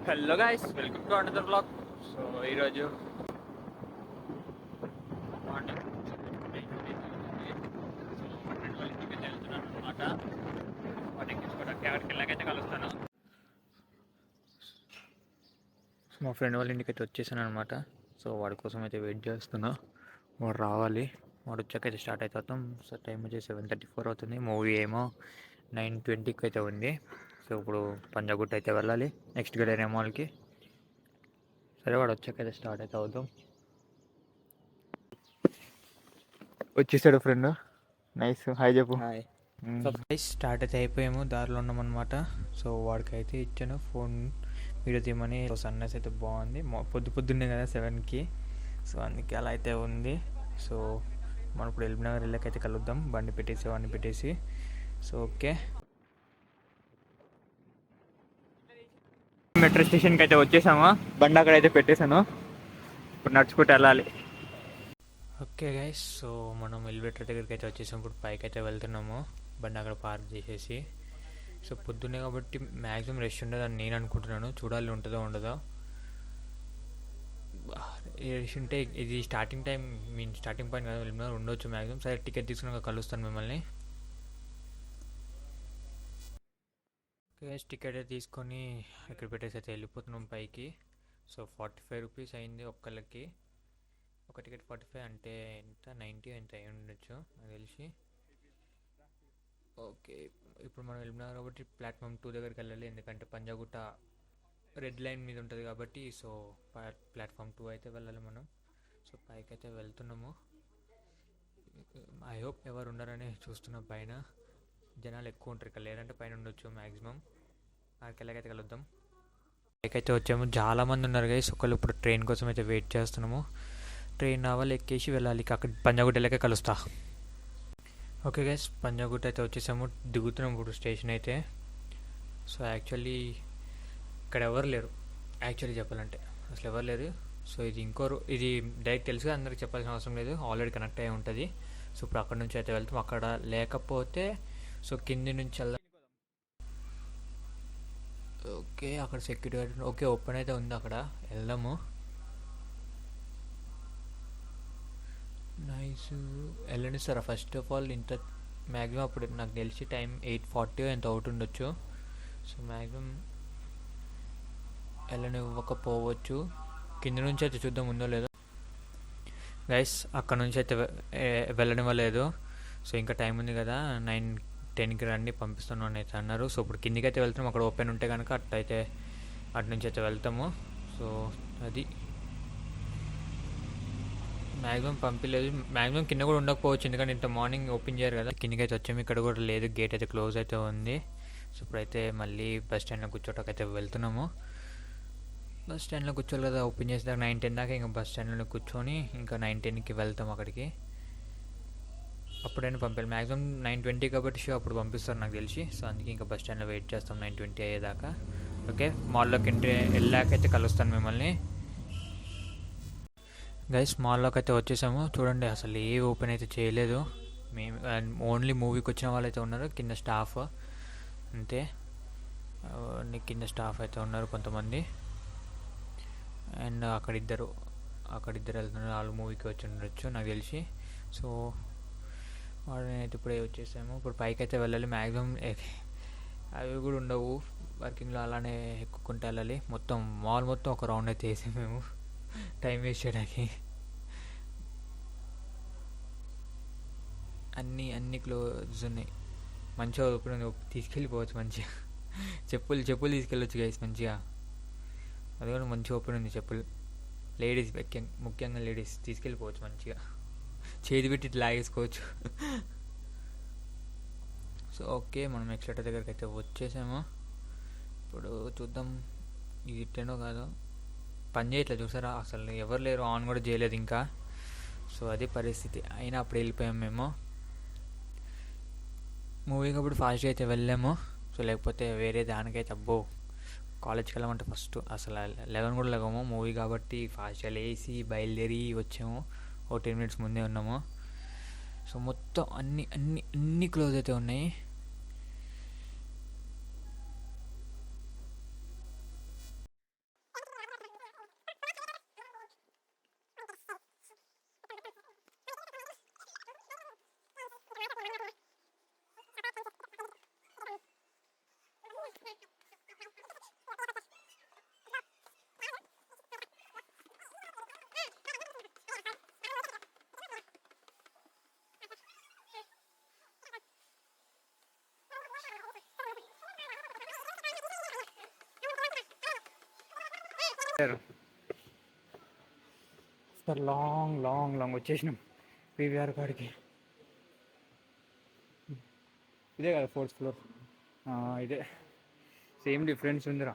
Hello guys, welcome to another blog. So ఈరోజు morning ఇంటికి వెళ్తున్నాను అనమాట. మార్నింగ్ తీసుకోవడానికి అక్కడికి వెళ్ళాకైతే కలుస్తాను. మా ఫ్రెండ్ వాళ్ళ ఇంటికి అయితే వచ్చేసాను అనమాట. సో వాడి కోసం అయితే వెయిట్ చేస్తున్నా. వాడు రావాలి. వాడు వచ్చాకైతే స్టార్ట్ అవుతాం. సో టైం వచ్చి 7:34 అవుతుంది. మూవీ ఏమో 9:20కి అయితే ఉంది. సో ఇప్పుడు పంజాగుట్ట అయితే వెళ్ళాలి, నెక్స్ట్ గడేరే మాల్కి. సరే, వాడు వచ్చాకైతే స్టార్ట్ అయితే అవుతాం. వచ్చేసాడు ఫ్రెండ్. నైస్, హాయ్ చెప్పు. హాయ్. సో గైస్, స్టార్ట్ అయితే అయిపోయాము, దారిలో ఉన్నామన్నమాట. సో వాడికి అయితే ఇచ్చాను ఫోన్ వీడియో తీయమని. సో సన్నెస్ అయితే బాగుంది, పొద్దున్నే కదా 7కి. సో అందుకే అలా అయితే ఉంది. సో మనం ఇప్పుడు ఎల్బీనగర్ వెళ్ళకైతే కలుద్దాం, బండి పెట్టేసి వాడిని పెట్టేసి. సో ఓకే, మెట్రో స్టేషన్కి అయితే వచ్చేసాము. బండి అక్కడ అయితే పెట్టేశాను. ఇప్పుడు నడుచుకుంటూ వెళ్ళాలి. ఓకే గైస్, సో మనం ఎలివేటర్ దగ్గరికి అయితే వచ్చేసాం. ఇప్పుడు పైకి అయితే వెళ్తున్నాము, బండి అక్కడ పార్క్ చేసేసి. సో పొద్దున్నే కాబట్టి మ్యాక్సిమం రష్ ఉండదని నేను అనుకుంటున్నాను. చూడాలి ఉంటుందో ఉండదో. రష్ ఉంటే ఇది స్టార్టింగ్ టైం, స్టార్టింగ్ పాయింట్ కదా, వెళ్ళిన ఉండొచ్చు మ్యాక్సిమం. సరే, టికెట్ తీసుకున్నాక కలుస్తాను మిమ్మల్ని. టికెట్ తీసుకొని ఇక్కడ పెట్టేసి అయితే వెళ్ళిపోతున్నాం పైకి. సో 45 రూపీస్ అయింది ఒక్కళ్ళకి. ఒక టికెట్ 45 అంటే ఎంత, 90 ఎంత అయి ఉండొచ్చు నాకు తెలిసి. ఓకే, ఇప్పుడు మనం వెళ్ళినాం కాబట్టి ప్లాట్ఫామ్ 2 దగ్గరికి వెళ్ళాలి, ఎందుకంటే పంజాగుట్ట రెడ్ లైన్ మీద ఉంటుంది కాబట్టి. సో ప్లాట్ఫామ్ 2 అయితే వెళ్ళాలి మనం. సో పైకి అయితే వెళ్తున్నాము. ఐ హోప్ ఎవరు ఉన్నారని చూస్తున్నాం. పైన జనాలు ఎక్కువ ఉంటారు, ఇక్కడ లేదంటే పైన ఉండొచ్చు మ్యాక్సిమం. అక్కడికి వెళ్ళకైతే కలుద్దాం. పైకి అయితే వచ్చాము, చాలామంది ఉన్నారు గైస్. ఒకళ్ళు ఇప్పుడు ట్రైన్ కోసం అయితే వెయిట్ చేస్తున్నాము. ట్రైన్ రావాలి, ఎక్కేసి వెళ్ళాలి. అక్కడ పంజాగుట్ట వెళ్ళాక కలుస్తా. ఓకే గైస్, పంజాగుట్ట అయితే వచ్చేసాము, దిగుతున్నాం ఇప్పుడు స్టేషన్ అయితే. సో యాక్చువల్లీ ఇక్కడ ఎవరు లేరు, యాక్చువల్లీ చెప్పాలంటే అసలు ఎవరు లేరు. సో ఇది డైరెక్ట్ తెలుసుగా, అందరికి చెప్పాల్సిన అవసరం లేదు, ఆల్రెడీ కనెక్ట్ అయి ఉంటుంది. సో ఇప్పుడు అక్కడ నుంచి అయితే వెళ్తాం. అక్కడ లేకపోతే సో కింది నుంచి వెళ్దాం. ఓకే, అక్కడ సెక్యూరిటీ గార్డ్ ఓకే ఓపెన్ అయితే ఉంది, అక్కడ వెళ్దాము. నైస్, వెళ్ళండి సార్. ఫస్ట్ ఆఫ్ ఆల్ ఇంత మ్యాక్సిమం అప్పుడు నాకు తెలిసి టైం 8:40 ఎంత అవుతుండొచ్చు. So maximum వెళ్ళనివ్వకపోవచ్చు. కింద నుంచి అయితే చూద్దాం ఉందో లేదో. గైస్, అక్కడ నుంచి అయితే వెళ్ళనివ్వలేదు. సో ఇంకా టైం ఉంది కదా, 9:10కి రండి పంపిస్తున్నాను అయితే అన్నారు. సో ఇప్పుడు కిందికి అయితే వెళ్తాము. అక్కడ ఓపెన్ ఉంటే కనుక అటు నుంచి అయితే వెళ్తాము. సో అది మ్యాక్సిమం పంపించలేదు. మ్యాక్సిమం కింద కూడా ఉండకపోవచ్చు, ఎందుకంటే ఇంత మార్నింగ్ ఓపెన్ చేయరు కదా. కిందకి అయితే వచ్చాము, ఇక్కడ కూడా లేదు, గేట్ అయితే క్లోజ్ అయితే ఉంది. సో ఇప్పుడైతే మళ్ళీ బస్ స్టాండ్లో కూర్చోటకైతే వెళ్తున్నాము. బస్ స్టాండ్లో కూర్చోవాలి కదా, ఓపెన్ చేసేదాకా 9:10 దాకా ఇంకా బస్ స్టాండ్లో కూర్చొని ఇంకా 9:10కి వెళ్తాం అక్కడికి. అప్పుడైనా పంపాలి, మ్యాక్సిమం 9:20 కాబట్టి షో అప్పుడు పంపిస్తారు నాకు తెలిసి. సో అందుకే ఇంకా బస్ స్టాండ్లో వెయిట్ చేస్తాం 9:20 అయ్యేదాకా. ఓకే, మాల్లోకి ఎంట్రీ వెళ్ళాకైతే కలుస్తాను మిమ్మల్ని. గైస్, మాల్లోకి అయితే వచ్చేసాము. చూడండి, అసలు ఏ ఓపెన్ అయితే చేయలేదు. మేము ఓన్లీ మూవీకి వచ్చిన వాళ్ళు అయితే ఉన్నారు, కింద స్టాఫ్ అంతే. కింద స్టాఫ్ అయితే ఉన్నారు కొంతమంది. అండ్ అక్కడిద్దరు వెళ్తున్నారు, వాళ్ళు మూవీకి వచ్చి ఉండొచ్చు నాకు తెలిసి. సో వాడిని అయితే ఇప్పుడే వచ్చేసాము. ఇప్పుడు పైకి అయితే వెళ్ళాలి. మ్యాక్సిమం అవి కూడా ఉండవు వర్కింగ్లో, అలానే ఎక్కుకుంటూ వెళ్ళాలి. మొత్తం మాల్ మొత్తం ఒక రౌండ్ అయితే వేసాము మేము, టైం వేస్ట్ చేయడానికి. అన్నీ క్లోజ్ ఉన్నాయి. మంచిగా ఇప్పుడు తీసుకెళ్ళిపోవచ్చు మంచిగా. చెప్పులు తీసుకెళ్ళొచ్చు గైస్ మంచిగా. అది కూడా మంచిగా ఓపెన్ ఉంది చెప్పులు. లేడీస్ ముఖ్యంగా లేడీస్ తీసుకెళ్ళిపోవచ్చు మంచిగా, చేతి పెట్టి లాగేసుకోవచ్చు. సో ఓకే, మనం ఎక్స్ట్రా దగ్గరికి అయితే వచ్చేసాము. ఇప్పుడు చూద్దాం ఇది ఇట్టేనో కాదో, పని చేయట్లేదు చూసారా, అసలు ఎవరు లేరు, ఆన్ కూడా చేయలేదు ఇంకా. సో అది పరిస్థితి. అయినా అప్పుడు వెళ్ళిపోయాము మేము మూవీకి. అప్పుడు ఫాస్ట్గా అయితే వెళ్ళాము. సో లేకపోతే వేరే దానికైతే అబ్బో, కాలేజ్కి వెళ్ళామంటే ఫస్ట్ అసలు 11 కూడా లేవము. మూవీ కాబట్టి ఫాస్ట్గా లేచి బయలుదేరి వచ్చాము. ఓ 10 minutes ముందే ఉన్నాము. సో మొత్తం అన్నీ క్లోజ్ అయితే ఉన్నాయి. సార్ లాంగ్ లాంగ్ లాంగ్ వచ్చేసినాం పీవీఆర్ కాడికి. ఇదే కదా 4th ఫ్లోర్. ఇదే సేమ్ డిఫరెన్స్ ఉందిరా.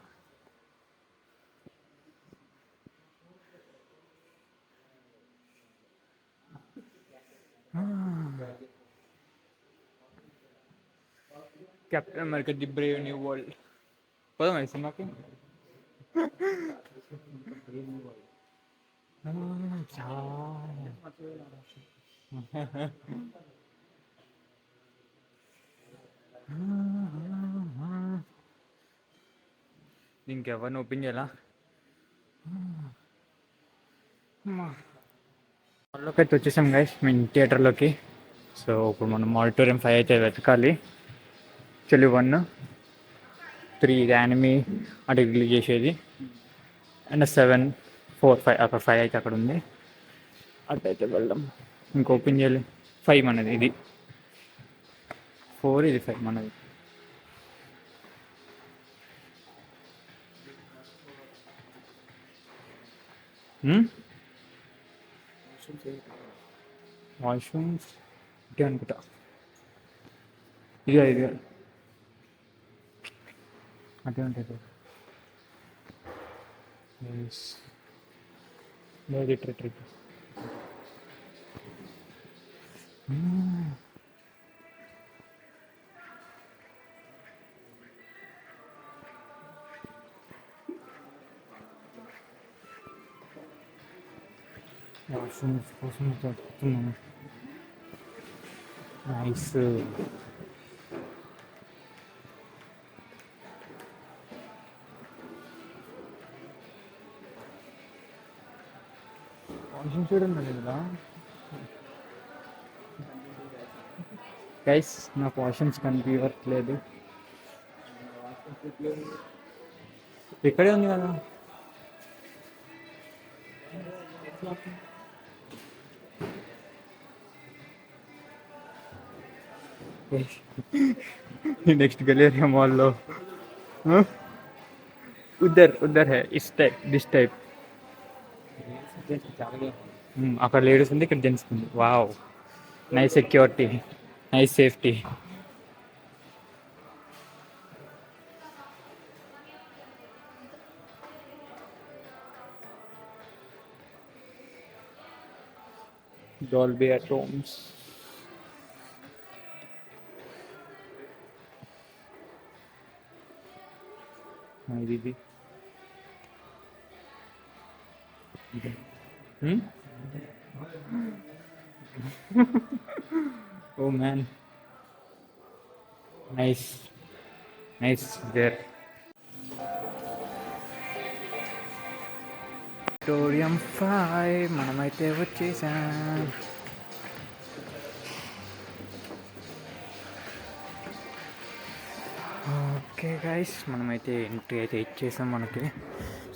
Captain America the Brave new world పోదాం ఈ సినిమాకి. ఇంకెవరిని ఓపెన్ చేయాలా? హాల్లోకి అయితే వచ్చేసాం గైస్, మీన్ థియేటర్లోకి. సో ఇప్పుడు మనం ఆడిటోరియం 5 అయితే వెతకాలి. చెల్లి 1, 3 ఇది యానిమీ అంటే రిలీజ్ చేసేది, అండ్ 7, 4, 5 అక్కడ 5 అయితే అక్కడ ఉంది. అట్టయితే వెళ్దాం. ఇంక ఓపెన్ చేయాలి. 5 మనది, ఇది 4, ఇది 5 మనది. వాష్రూమ్స్ ఇదే అనుకుంటా. ఇదే అదే ఉంటుంది. ట్రిప్ వాష్రూమ్స్ కోసం చెప్తున్నాను. నైస్. వాషింగ్ చూడండి కదా గైస్, నాకు వాషింగ్స్ కనిపించట్లేదు. ఇక్కడే ఉంది కదా. नेक्स्ट गैलेरिया मॉल लो. उधर है इस टाइप, दिस टाइप. అక్కడ లేడీస్ ఉంది, ఇక్కడ జెంట్స్ ఉంది. Wow, nice security, nice safety. Dolby Atoms. ఇది oh man, nice there. Auditorium 5 మనమైతే వచ్చేసాం. ఓకే గైస్, మనమైతే ఎంట్రీ అయితే ఇచ్చేసాం మనకి.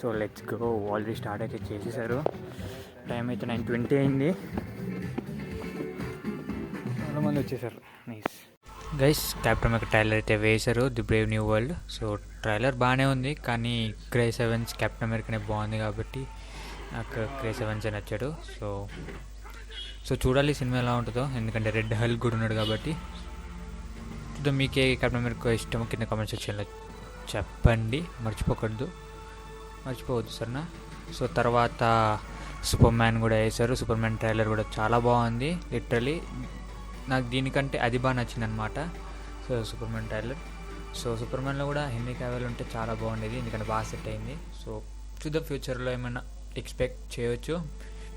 So let's go. Already start అయితే చేసేసారు. టైం అయితే 9:20 అయింది. చాలా మంది వచ్చేసారు. Nice guys, captain America trailer అయితే వేశారు, the Brave new world. So trailer బాగానే ఉంది, కానీ క్రైస్ ఎవెన్స్ కెప్టెన్ అమెరికానే బాగుంది కాబట్టి నాకు క్రైస్ ఎవెన్సే నచ్చాడు. సో చూడాలి సినిమా ఎలా ఉంటుందో, ఎందుకంటే రెడ్ హల్క్ కూడా ఉన్నాడు కాబట్టి. చూద్దాం. మీకే కెప్టెన్ అమెరికా ఇష్టమో కింద కామెంట్ సెక్షన్లో చెప్పండి. మర్చిపోవద్దు సరేనా. సో తర్వాత సూపర్ మ్యాన్ కూడా వేశారు. సూపర్ మ్యాన్ ట్రైలర్ కూడా చాలా బాగుంది. లిటరలీ నాకు దీనికంటే అది బాగా నచ్చింది అనమాట. So Superman trailer. So సూపర్ మ్యాన్లో కూడా హెన్రీ క్యావిల్ ఉంటే చాలా బాగుండేది, ఎందుకంటే బాగా సెట్ అయింది. సో చూద్దాం ఫ్యూచర్లో ఏమైనా ఎక్స్పెక్ట్ చేయవచ్చు.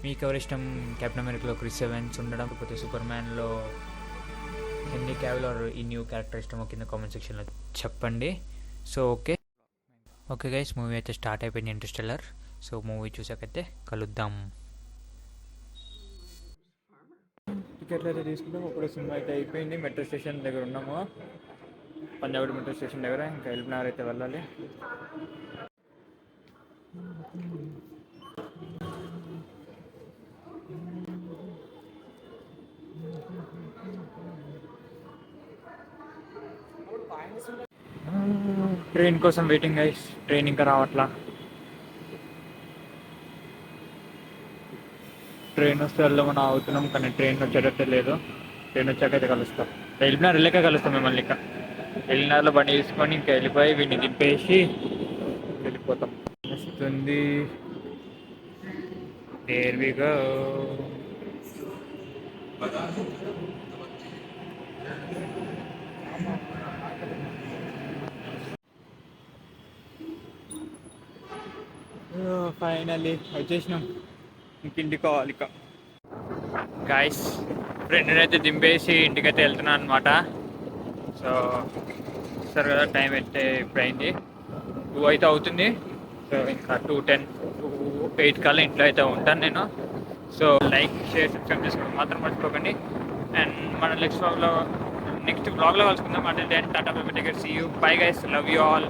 మీకు ఎవరు ఇష్టం? కెప్టెన్ అమెరికాలో క్రిస్ ఎవెన్స్ ఉండడం, లేకపోతే సూపర్ మ్యాన్లో హెన్రీ క్యావిల్ ఆర్ ఈ న్యూ క్యారెక్టర్ ఇష్టమో కింద కామెంట్ సెక్షన్లో చెప్పండి. సో ఓకే గైస్, మూవీ అయితే స్టార్ట్ అయిపోయింది, ఇంటర్స్టెల్లర్. సో మూవీ చూసాకైతే కలుద్దాం. టికెట్లు అయితే తీసుకుంటాం. ఇప్పుడు సినిమా అయితే అయిపోయింది. మెట్రో స్టేషన్ దగ్గర ఉన్నాము, పంజాగుట్ట మెట్రో స్టేషన్ దగ్గర. ఇంకా ఎల్బినగర్ అయితే వెళ్ళాలి. ట్రైన్ కోసం వెయిటింగ్ గైస్. ట్రైన్ ఇంకా రావట్లా. ట్రైన్ వస్తే వెళ్దామని ఆగుతున్నాం, కానీ ట్రైన్ వచ్చేటట్టే లేదు. ట్రైన్ వచ్చాక అయితే కలుస్తాం. ఎల్బినార్ వెళ్ళాక కలుస్తాం మిమ్మల్ని. ఇంకా ఎల్బినార్లో బండి తీసుకొని ఇంకా వెళ్ళిపోయి వీడిని దింపేసి వెళ్ళిపోతాం. వస్తుంది. There we go. ఫైనల్లీ వచ్చేసినాం. ఇంటికి కావాలి ఇక. గాయస్, ఫ్రెండ్ని అయితే దింపేసి ఇంటికైతే వెళ్తున్నాను అనమాట. సో సరే కదా, టైం అయితే ఇప్పుడు అయింది 2 అయితే అవుతుంది. సో ఇంకా 2:10 2:08 కల్లా ఇంట్లో అయితే ఉంటాను నేను. సో లైక్, షేర్, సబ్స్క్రైబ్ చేసుకోవడం మాత్రం మర్చిపోకండి. అండ్ మన నెక్స్ట్ బ్లాగ్లో కలుసుకుందాం. అంటే then tata bye bye, take care, see you, bye guys, love you all.